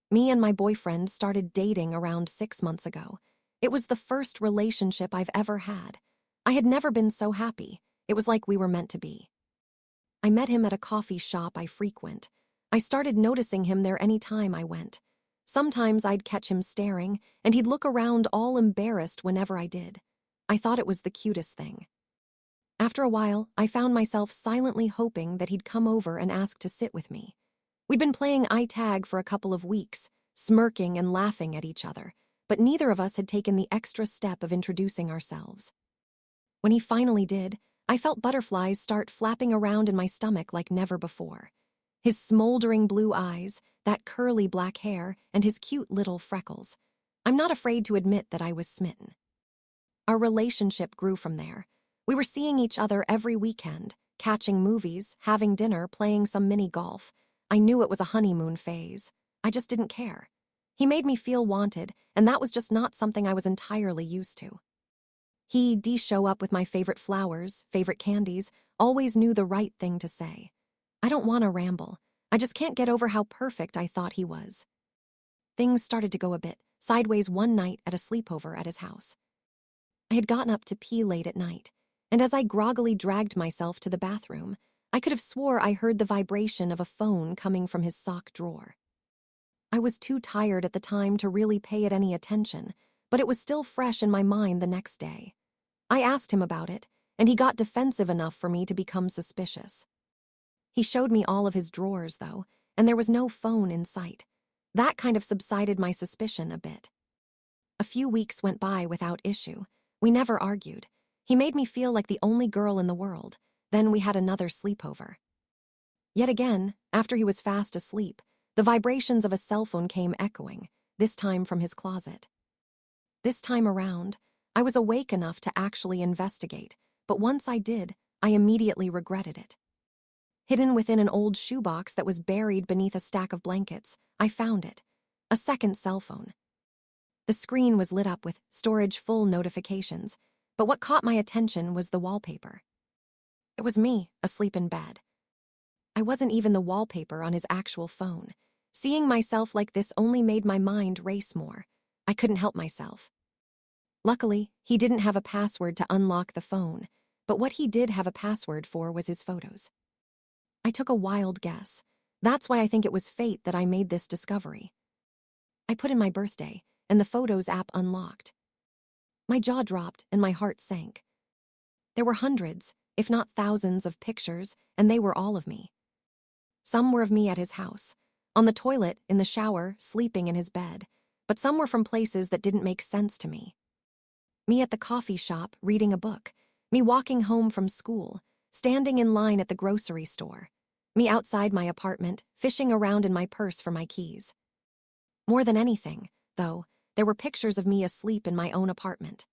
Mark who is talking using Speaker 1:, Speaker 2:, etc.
Speaker 1: Me and my boyfriend started dating around 6 months ago. It was the first relationship I've ever had. I had never been so happy. It was like we were meant to be. I met him at a coffee shop I frequent. I started noticing him there any time I went. Sometimes I'd catch him staring, and he'd look around all embarrassed whenever I did. I thought it was the cutest thing. After a while, I found myself silently hoping that he'd come over and ask to sit with me. We'd been playing tag for a couple of weeks, smirking and laughing at each other, but neither of us had taken the extra step of introducing ourselves. When he finally did, I felt butterflies start flapping around in my stomach like never before. His smoldering blue eyes, that curly black hair, and his cute little freckles. I'm not afraid to admit that I was smitten. Our relationship grew from there. We were seeing each other every weekend, catching movies, having dinner, playing some mini golf. I knew it was a honeymoon phase. I just didn't care. He made me feel wanted, and that was just not something I was entirely used to. He'd show up with my favorite flowers, favorite candies, always knew the right thing to say. I don't want to ramble. I just can't get over how perfect I thought he was. Things started to go a bit sideways one night at a sleepover at his house. I had gotten up to pee late at night, and as I groggily dragged myself to the bathroom, I could have swore I heard the vibration of a phone coming from his sock drawer. I was too tired at the time to really pay it any attention, but it was still fresh in my mind the next day. I asked him about it, and he got defensive enough for me to become suspicious. He showed me all of his drawers, though, and there was no phone in sight. That kind of subsided my suspicion a bit. A few weeks went by without issue. We never argued. He made me feel like the only girl in the world. Then we had another sleepover. Yet again, after he was fast asleep, the vibrations of a cell phone came echoing, this time from his closet. This time around, I was awake enough to actually investigate, but once I did, I immediately regretted it. Hidden within an old shoebox that was buried beneath a stack of blankets, I found it. A second cell phone. The screen was lit up with storage full notifications, but what caught my attention was the wallpaper. It was me, asleep in bed. I wasn't even the wallpaper on his actual phone. Seeing myself like this only made my mind race more. I couldn't help myself. Luckily, he didn't have a password to unlock the phone, but what he did have a password for was his photos. I took a wild guess. That's why I think it was fate that I made this discovery. I put in my birthday, and the Photos app unlocked. My jaw dropped and my heart sank. There were hundreds, if not thousands, of pictures, and they were all of me. Some were of me at his house, on the toilet, in the shower, sleeping in his bed, but some were from places that didn't make sense to me. Me at the coffee shop, reading a book. Me walking home from school, standing in line at the grocery store. Me outside my apartment, fishing around in my purse for my keys. More than anything, though, there were pictures of me asleep in my own apartment.